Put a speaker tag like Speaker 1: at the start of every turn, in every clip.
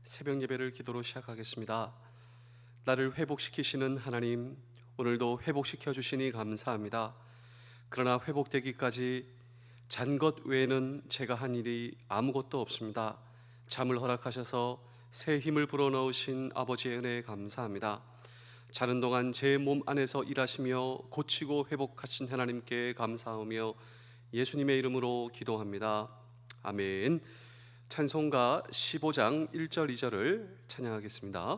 Speaker 1: 새벽 예배를 기도로 시작하겠습니다. 나를 회복시키시는 하나님, 오늘도 회복시켜 주시니 감사합니다. 그러나 회복되기까지 잔 것 외에는 제가 한 일이 아무것도 없습니다. 잠을 허락하셔서 새 힘을 불어넣으신 아버지의 은혜에 감사합니다. 자는 동안 제 몸 안에서 일하시며 고치고 회복하신 하나님께 감사하며 예수님의 이름으로 기도합니다. 아멘. 찬송가 15장 1절 2절을 찬양하겠습니다.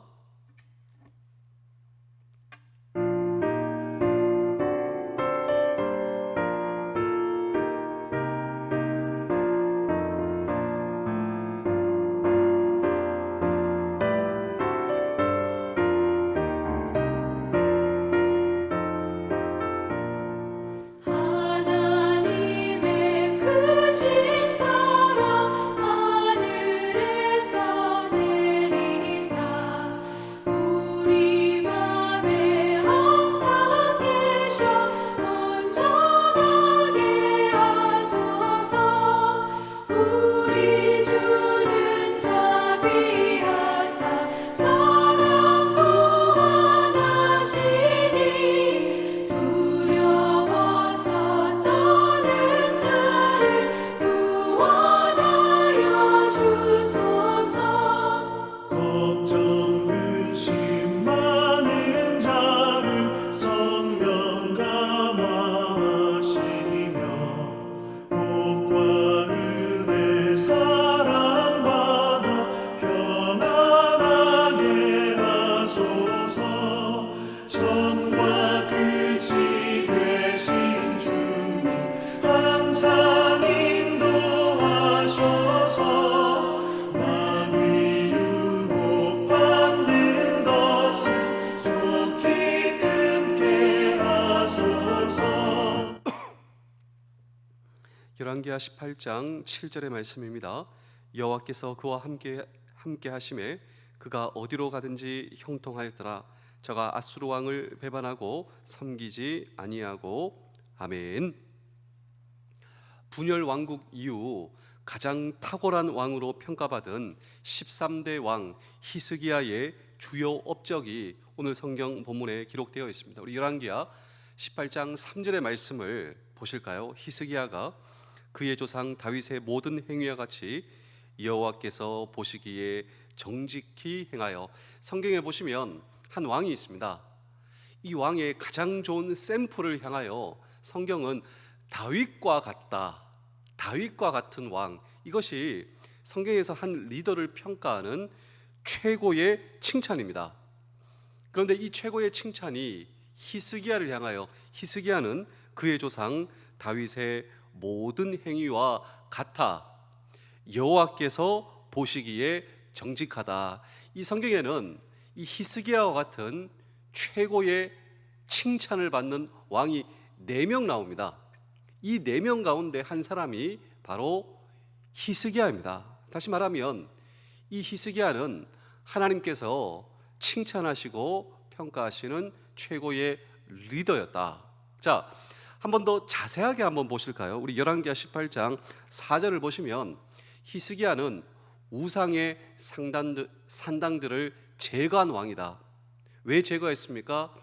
Speaker 1: 열왕기하 18장 7절의 말씀입니다. 여호와께서 그와 함께 하심에 그가 어디로 가든지 형통하였더라. 저가 아수르 왕을 배반하고 섬기지 아니하고. 아멘. 분열 왕국 이후 가장 탁월한 왕으로 평가받은 13대 왕 히스기야의 주요 업적이 오늘 성경 본문에 기록되어 있습니다. 우리 열왕기하 18장 3절의 말씀을 보실까요? 히스기야가 그의 조상 다윗의 모든 행위와 같이 여호와께서 보시기에 정직히 행하여. 성경에 보시면 한 왕이 있습니다. 이 왕의 가장 좋은 샘플을 향하여 성경은 다윗과 같다, 다윗과 같은 왕, 이것이 성경에서 한 리더를 평가하는 최고의 칭찬입니다. 그런데 이 최고의 칭찬이 히스기야를 향하여, 히스기야는 그의 조상 다윗의 모든 행위와 같아 여호와께서 보시기에 정직하다. 이 성경에는 이 히스기야와 같은 최고의 칭찬을 받는 왕이 4명 나옵니다. 이 4명 가운데 한 사람이 바로 히스기야입니다. 다시 말하면 이 히스기야는 하나님께서 칭찬하시고 평가하시는 최고의 리더였다. 자, 한 번 더 자세하게 한번 보실까요? 우리 열왕기하 18장 4절을 보시면 히스기야는 우상의 산당들을 제거한 왕이다. 왜 제거했습니까?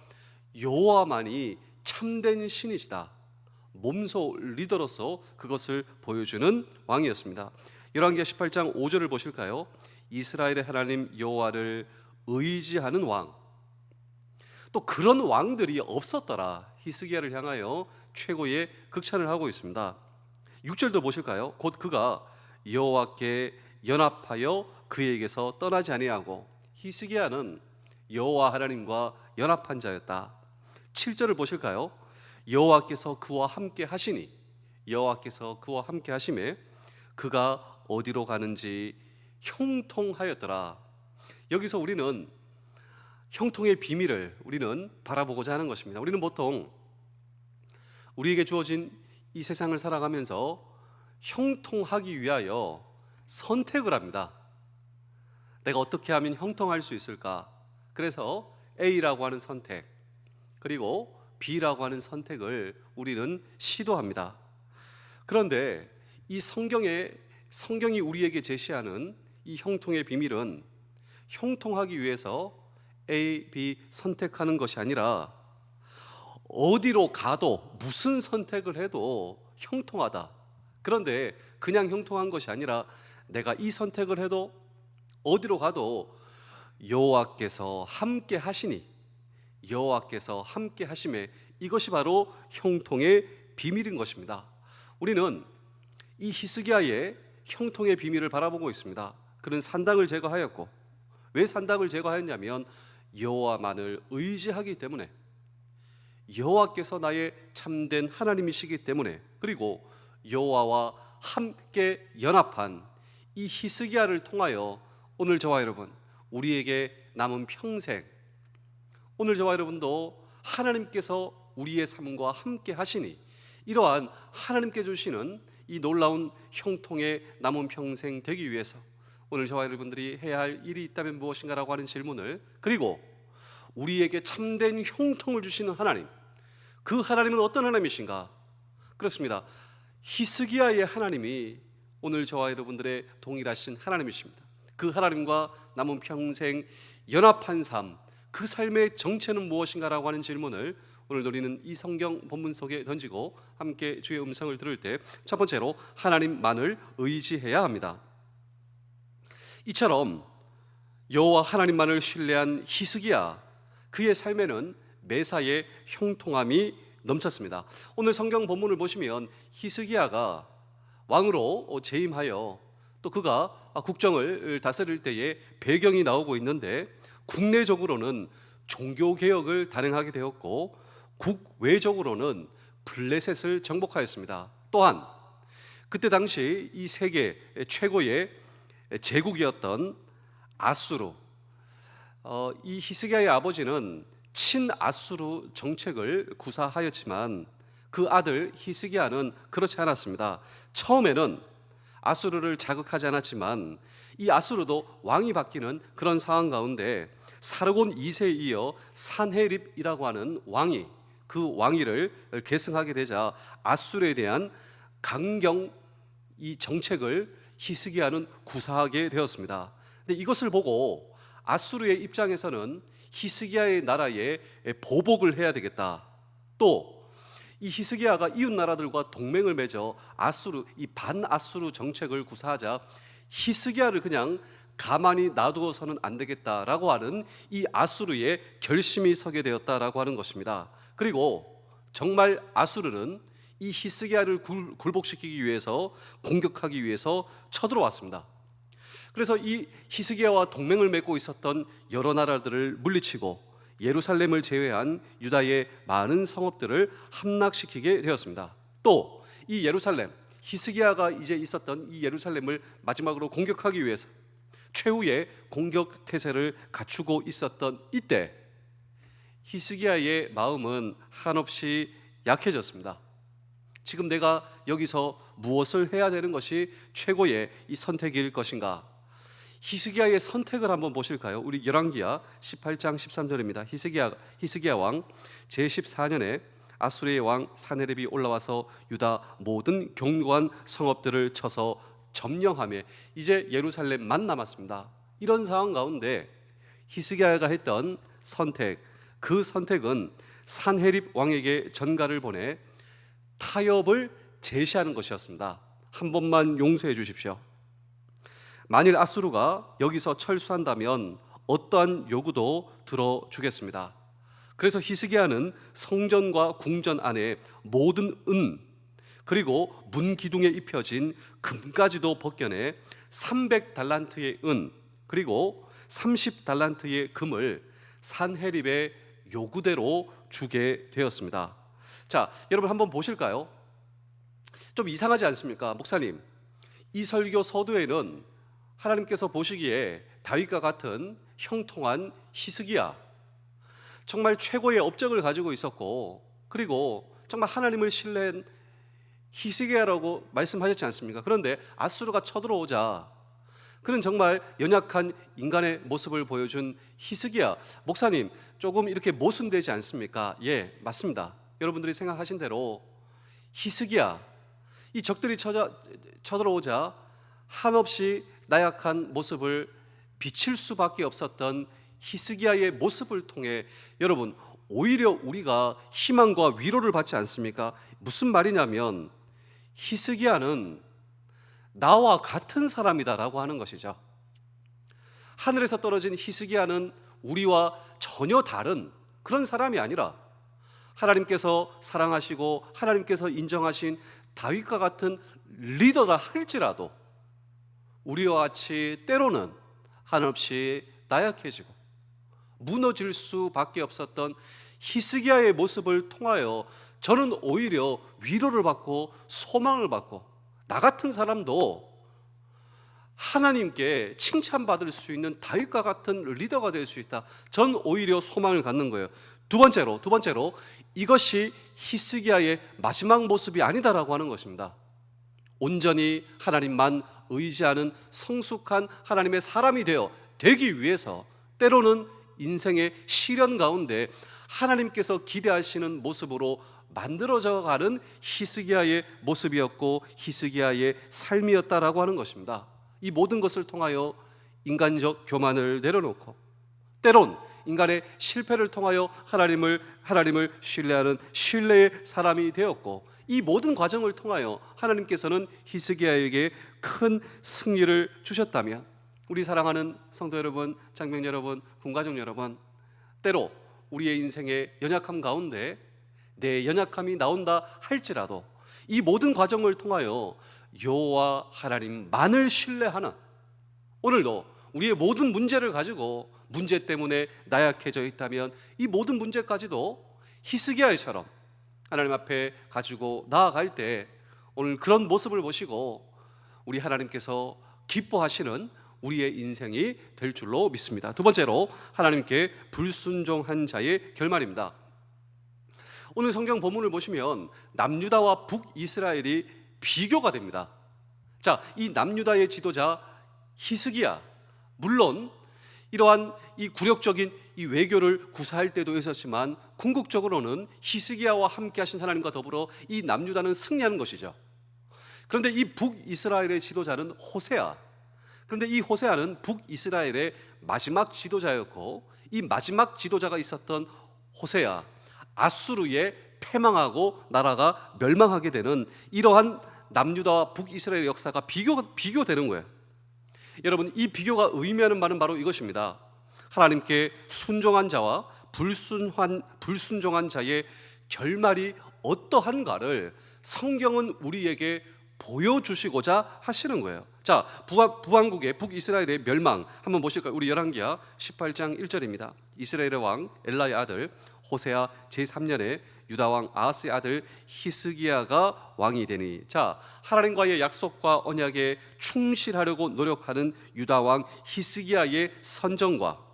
Speaker 1: 여호와만이 참된 신이시다. 몸소 리더로서 그것을 보여주는 왕이었습니다. 열왕기하 18장 5절을 보실까요? 이스라엘의 하나님 여호와를 의지하는 왕. 또 그런 왕들이 없었더라. 히스기야를 향하여 최고의 극찬을 하고 있습니다. 6절도 보실까요? 곧 그가 여호와께 연합하여 그에게서 떠나지 아니하고. 히스기야는 여호와 하나님과 연합한 자였다. 7절을 보실까요? 여호와께서 그와 함께 하시니, 여호와께서 그와 함께 하심에 그가 어디로 가는지 형통하였더라. 여기서 우리는 형통의 비밀을 우리는 바라보고자 하는 것입니다. 우리는 보통 우리에게 주어진 이 세상을 살아가면서 형통하기 위하여 선택을 합니다. 내가 어떻게 하면 형통할 수 있을까? 그래서 A라고 하는 선택, 그리고 B라고 하는 선택을 우리는 시도합니다. 그런데 이 성경이 우리에게 제시하는 이 형통의 비밀은 형통하기 위해서 A, B 선택하는 것이 아니라 어디로 가도 무슨 선택을 해도 형통하다. 그런데 그냥 형통한 것이 아니라 내가 이 선택을 해도 어디로 가도 여호와께서 함께 하시니, 여호와께서 함께 하심에, 이것이 바로 형통의 비밀인 것입니다. 우리는 이 히스기야의 형통의 비밀을 바라보고 있습니다. 그는 산당을 제거하였고, 왜 산당을 제거하였냐면 여호와만을 의지하기 때문에, 여호와께서 나의 참된 하나님이시기 때문에, 그리고 여호와와 함께 연합한 이 히스기야를 통하여 오늘 저와 여러분, 우리에게 남은 평생, 오늘 저와 여러분도 하나님께서 우리의 삶과 함께 하시니, 이러한 하나님께 주시는 이 놀라운 형통의 남은 평생 되기 위해서 오늘 저와 여러분들이 해야 할 일이 있다면 무엇인가라고 하는 질문을, 그리고 우리에게 참된 형통을 주시는 하나님, 그 하나님은 어떤 하나님이신가? 그렇습니다. 히스기야의 하나님이 오늘 저와 여러분들의 동일하신 하나님이십니다. 그 하나님과 남은 평생 연합한 삶, 그 삶의 정체는 무엇인가라고 하는 질문을 오늘 우리는 이 성경 본문 속에 던지고 함께 주의 음성을 들을 때 첫 번째로 하나님만을 의지해야 합니다. 이처럼 여호와 하나님만을 신뢰한 히스기야, 그의 삶에는 매사에 형통함이 넘쳤습니다. 오늘 성경 본문을 보시면 히스기야가 왕으로 재임하여 또 그가 국정을 다스릴 때에 배경이 나오고 있는데, 국내적으로는 종교개혁을 단행하게 되었고 국외적으로는 블레셋을 정복하였습니다. 또한 그때 당시 이 세계 최고의 제국이었던 아수르, 이 히스기야의 아버지는 친아수르 정책을 구사하였지만 그 아들 히스기야는 그렇지 않았습니다. 처음에는 아수르를 자극하지 않았지만 이 아수르도 왕이 바뀌는 그런 상황 가운데 사르곤 2세에 이어 산헤립이라고 하는 왕이 그 왕위를 계승하게 되자 아수르에 대한 강경 이 정책을 히스기야는 구사하게 되었습니다. 근데 이것을 보고 아수르의 입장에서는 히스기야의 나라에 보복을 해야 되겠다. 또 이 히스기야가 이웃 나라들과 동맹을 맺어 아수르, 이 반아수르 정책을 구사하자 히스기야를 그냥 가만히 놔두어서는 안 되겠다라고 하는 이 아수르의 결심이 서게 되었다라고 하는 것입니다. 그리고 정말 아수르는 이 히스기야를 굴복시키기 위해서, 공격하기 위해서 쳐들어왔습니다. 그래서 이 히스기야와 동맹을 맺고 있었던 여러 나라들을 물리치고 예루살렘을 제외한 유다의 많은 성읍들을 함락시키게 되었습니다. 또 이 예루살렘, 히스기야가 이제 있었던 이 예루살렘을 마지막으로 공격하기 위해서 최후의 공격 태세를 갖추고 있었던 이때 히스기야의 마음은 한없이 약해졌습니다. 지금 내가 여기서 무엇을 해야 되는 것이 최고의 이 선택일 것인가? 히스기야의 선택을 한번 보실까요? 우리 열왕기야 18장 13절입니다. 히스기야 왕 제14년에 아수르의 왕 산헤립이 올라와서 유다 모든 견고한 성읍들을 쳐서 점령하며 이제 예루살렘만 남았습니다. 이런 상황 가운데 히스기야가 했던 선택, 그 선택은 산헤립 왕에게 전가를 보내 타협을 제시하는 것이었습니다. 한 번만 용서해 주십시오. 만일 아수르가 여기서 철수한다면 어떠한 요구도 들어주겠습니다. 그래서 히스기야는 성전과 궁전 안에 모든 은, 그리고 문 기둥에 입혀진 금까지도 벗겨내 300달란트의 은, 그리고 30달란트의 금을 산헤립의 요구대로 주게 되었습니다. 자, 여러분 한번 보실까요? 좀 이상하지 않습니까? 목사님, 이 설교 서두에는 하나님께서 보시기에 다윗과 같은 형통한 히스기야, 정말 최고의 업적을 가지고 있었고, 그리고 정말 하나님을 신뢰한 히스기야라고 말씀하셨지 않습니까? 그런데 아수르가 쳐들어오자 그는 정말 연약한 인간의 모습을 보여준 히스기야. 목사님, 조금 이렇게 모순되지 않습니까? 예, 맞습니다. 여러분들이 생각하신 대로 히스기야, 이 적들이 쳐들어오자 한없이 나약한 모습을 비칠 수밖에 없었던 히스기야의 모습을 통해 여러분, 오히려 우리가 희망과 위로를 받지 않습니까? 무슨 말이냐면 히스기야는 나와 같은 사람이다라고 하는 것이죠. 하늘에서 떨어진 히스기야는 우리와 전혀 다른 그런 사람이 아니라 하나님께서 사랑하시고 하나님께서 인정하신 다윗과 같은 리더라 할지라도 우리와 같이 때로는 한없이 나약해지고 무너질 수밖에 없었던 히스기야의 모습을 통하여 저는 오히려 위로를 받고 소망을 받고 나 같은 사람도 하나님께 칭찬받을 수 있는 다윗과 같은 리더가 될 수 있다. 전 오히려 소망을 갖는 거예요. 두 번째로 이것이 히스기야의 마지막 모습이 아니다라고 하는 것입니다. 온전히 하나님만 의지하는 성숙한 하나님의 사람이 되기 위해서 때로는 인생의 시련 가운데 하나님께서 기대하시는 모습으로 만들어져 가는 히스기야의 모습이었고 히스기야의 삶이었다라고 하는 것입니다. 이 모든 것을 통하여 인간적 교만을 내려놓고 때론 인간의 실패를 통하여 하나님을 신뢰하는 신뢰의 사람이 되었고, 이 모든 과정을 통하여 하나님께서는 히스기야에게 큰 승리를 주셨다면, 우리 사랑하는 성도 여러분, 장병 여러분, 군가족 여러분, 때로 우리의 인생의 연약함 가운데 내 연약함이 나온다 할지라도 이 모든 과정을 통하여 여호와 하나님만을 신뢰하는, 오늘도 우리의 모든 문제를 가지고 문제 때문에 나약해져 있다면 이 모든 문제까지도 히스기야처럼 하나님 앞에 가지고 나아갈 때 오늘 그런 모습을 보시고 우리 하나님께서 기뻐하시는 우리의 인생이 될 줄로 믿습니다. 두 번째로 하나님께 불순종한 자의 결말입니다. 오늘 성경 본문을 보시면 남유다와 북이스라엘이 비교가 됩니다. 자, 이 남유다의 지도자 히스기야, 물론 이러한 이 굴욕적인 이 외교를 구사할 때도 있었지만 궁극적으로는 히스기야와 함께 하신 하나님과 더불어 이 남유다는 승리하는 것이죠. 그런데 이 북이스라엘의 지도자는 호세아, 그런데 이 호세아는 북이스라엘의 마지막 지도자였고, 이 마지막 지도자가 있었던 호세아, 아수르에 패망하고 나라가 멸망하게 되는 이러한 남유다와 북이스라엘의 역사가 비교되는 거예요. 여러분, 이 비교가 의미하는 바는 바로 이것입니다. 하나님께 순종한 자와 불순종한 자의 결말이 어떠한가를 성경은 우리에게 보여주시고자 하시는 거예요. 자, 북왕국의 북이스라엘의 멸망 한번 보실까요? 우리 열왕기하 18장 1절입니다. 이스라엘의 왕 엘라의 아들 호세아 제3년에 유다왕 아하스의 아들 히스기야가 왕이 되니, 자, 하나님과의 약속과 언약에 충실하려고 노력하는 유다왕 히스기야의 선정과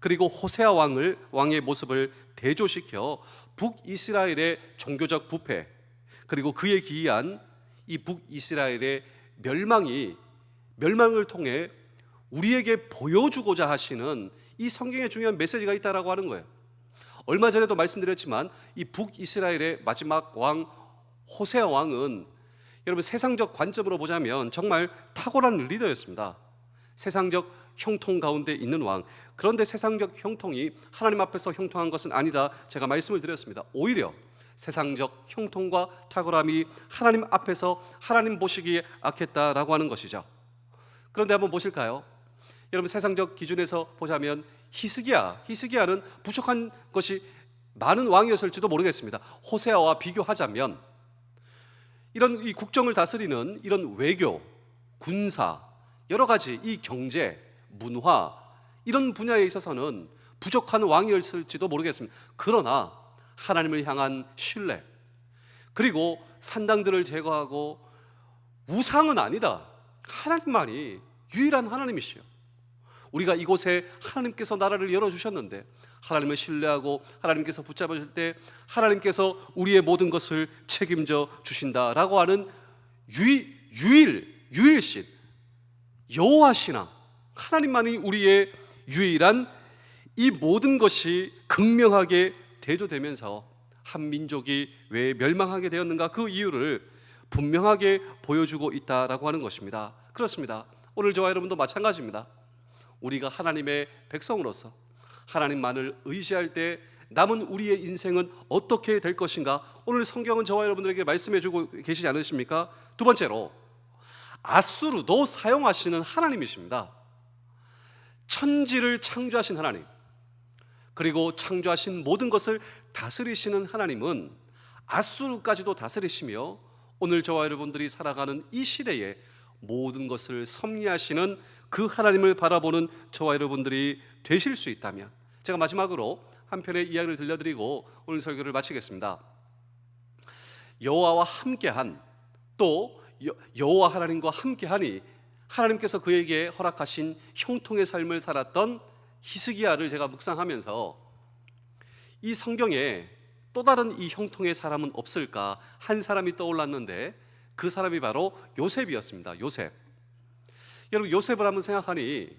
Speaker 1: 그리고 호세아 왕의 모습을 대조시켜 북이스라엘의 종교적 부패 그리고 그에 기이한 이 북이스라엘의 멸망을 통해 우리에게 보여주고자 하시는 이 성경의 중요한 메시지가 있다라고 하는 거예요. 얼마 전에도 말씀드렸지만 이 북이스라엘의 마지막 왕 호세아 왕은 여러분 세상적 관점으로 보자면 정말 탁월한 리더였습니다. 세상적 형통 가운데 있는 왕. 그런데 세상적 형통이 하나님 앞에서 형통한 것은 아니다, 제가 말씀을 드렸습니다. 오히려 세상적 형통과 탁월함이 하나님 앞에서 하나님 보시기에 악했다라고 하는 것이죠. 그런데 한번 보실까요? 여러분, 세상적 기준에서 보자면 히스기야는 부족한 것이 많은 왕이었을지도 모르겠습니다. 호세아와 비교하자면 이런 이 국정을 다스리는 이런 외교, 군사, 여러 가지 이 경제, 문화 이런 분야에 있어서는 부족한 왕이었을지도 모르겠습니다. 그러나 하나님을 향한 신뢰, 그리고 산당들을 제거하고 우상은 아니다, 하나님만이 유일한 하나님이시요, 우리가 이곳에 하나님께서 나라를 열어주셨는데 하나님을 신뢰하고 하나님께서 붙잡으실 때 하나님께서 우리의 모든 것을 책임져 주신다라고 하는 유일신 여호와 신앙, 하나님만이 우리의 유일한, 이 모든 것이 극명하게 대조되면서 한 민족이 왜 멸망하게 되었는가, 그 이유를 분명하게 보여주고 있다라고 하는 것입니다. 그렇습니다. 오늘 저와 여러분도 마찬가지입니다. 우리가 하나님의 백성으로서 하나님만을 의지할 때 남은 우리의 인생은 어떻게 될 것인가? 오늘 성경은 저와 여러분들에게 말씀해 주고 계시지 않으십니까? 두 번째로, 아수르도 사용하시는 하나님이십니다. 천지를 창조하신 하나님, 그리고 창조하신 모든 것을 다스리시는 하나님은 아수르까지도 다스리시며 오늘 저와 여러분들이 살아가는 이 시대에 모든 것을 섭리하시는 그 하나님을 바라보는 저와 여러분들이 되실 수 있다면, 제가 마지막으로 한 편의 이야기를 들려드리고 오늘 설교를 마치겠습니다. 여호와와 함께한, 또 여호와 하나님과 함께하니 하나님께서 그에게 허락하신 형통의 삶을 살았던 히스기야를 제가 묵상하면서 이 성경에 또 다른 이 형통의 사람은 없을까? 한 사람이 떠올랐는데 그 사람이 바로 요셉이었습니다. 요셉. 여러분, 요셉을 한번 생각하니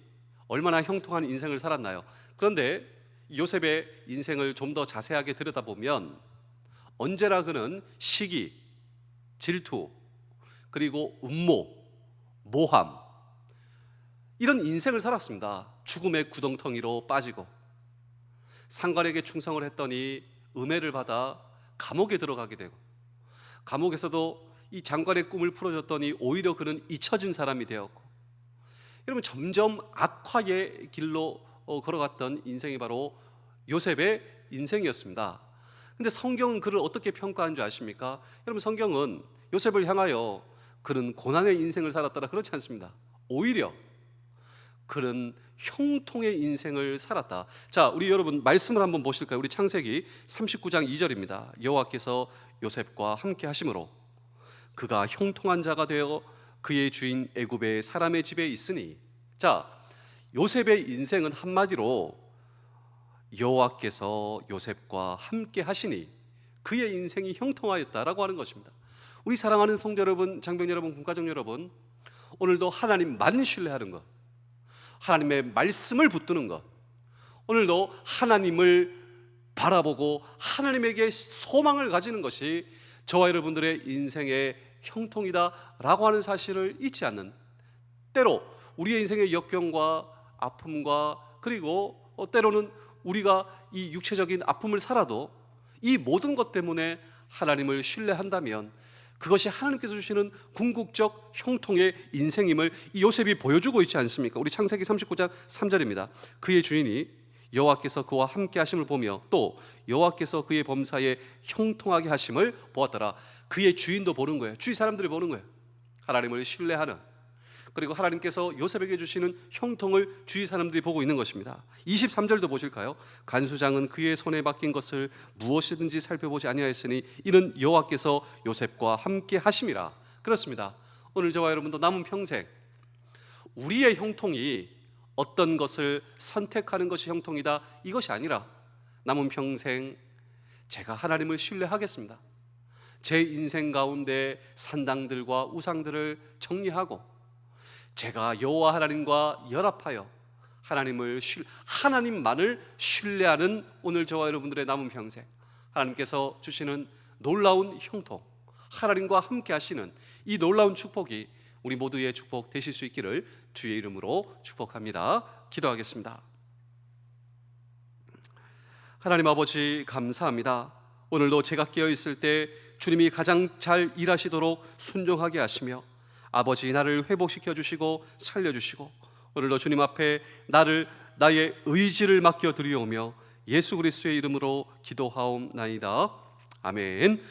Speaker 1: 얼마나 형통한 인생을 살았나요? 그런데 요셉의 인생을 좀 더 자세하게 들여다보면 언제나 그는 시기, 질투, 그리고 음모, 모함, 이런 인생을 살았습니다. 죽음의 구덩텅이로 빠지고 상관에게 충성을 했더니 음해를 받아 감옥에 들어가게 되고, 감옥에서도 이 장관의 꿈을 풀어줬더니 오히려 그는 잊혀진 사람이 되었고, 여러분, 점점 악화의 길로 걸어갔던 인생이 바로 요셉의 인생이었습니다. 근데 성경은 그를 어떻게 평가한 줄 아십니까? 여러분, 성경은 요셉을 향하여 그는 고난의 인생을 살았다라 그렇지 않습니다. 오히려 그는 형통의 인생을 살았다. 자, 우리 여러분 말씀을 한번 보실까요? 우리 창세기 39장 2절입니다. 여호와께서 요셉과 함께 하심으로 그가 형통한 자가 되어 그의 주인 애굽의 사람의 집에 있으니. 자, 요셉의 인생은 한마디로 여호와께서 요셉과 함께 하시니 그의 인생이 형통하였다라고 하는 것입니다. 우리 사랑하는 성도 여러분, 장병 여러분, 군가족 여러분, 오늘도 하나님만 신뢰하는 것, 하나님의 말씀을 붙드는 것, 오늘도 하나님을 바라보고 하나님에게 소망을 가지는 것이 저와 여러분들의 인생의 형통이다라고 하는 사실을 잊지 않는, 때로 우리의 인생의 역경과 아픔과, 그리고 때로는 우리가 이 육체적인 아픔을 살아도 이 모든 것 때문에 하나님을 신뢰한다면 그것이 하나님께서 주시는 궁극적 형통의 인생임을 이 요셉이 보여주고 있지 않습니까? 우리 창세기 39장 3절입니다. 그의 주인이 여호와께서 그와 함께 하심을 보며 또 여호와께서 그의 범사에 형통하게 하심을 보았더라. 그의 주인도 보는 거예요. 주위 사람들이 보는 거예요. 하나님을 신뢰하는, 그리고 하나님께서 요셉에게 주시는 형통을 주위 사람들이 보고 있는 것입니다. 23절도 보실까요? 간수장은 그의 손에 맡긴 것을 무엇이든지 살펴보지 아니하였으니 이는 여호와께서 요셉과 함께 하심이라. 그렇습니다. 오늘 저와 여러분도 남은 평생 우리의 형통이 어떤 것을 선택하는 것이 형통이다, 이것이 아니라 남은 평생 제가 하나님을 신뢰하겠습니다. 제 인생 가운데 산당들과 우상들을 정리하고 제가 여호와 하나님과 연합하여 하나님만을 신뢰하는 오늘 저와 여러분들의 남은 평생, 하나님께서 주시는 놀라운 형통, 하나님과 함께 하시는 이 놀라운 축복이 우리 모두의 축복 되실 수 있기를 주의 이름으로 축복합니다. 기도하겠습니다. 하나님 아버지, 감사합니다. 오늘도 제가 깨어있을 때 주님이 가장 잘 일하시도록 순종하게 하시며 아버지, 나를 회복시켜 주시고 살려주시고 오늘도 주님 앞에 나의 의지를 맡겨 드리오며 예수 그리스도의 이름으로 기도하옵나이다. 아멘.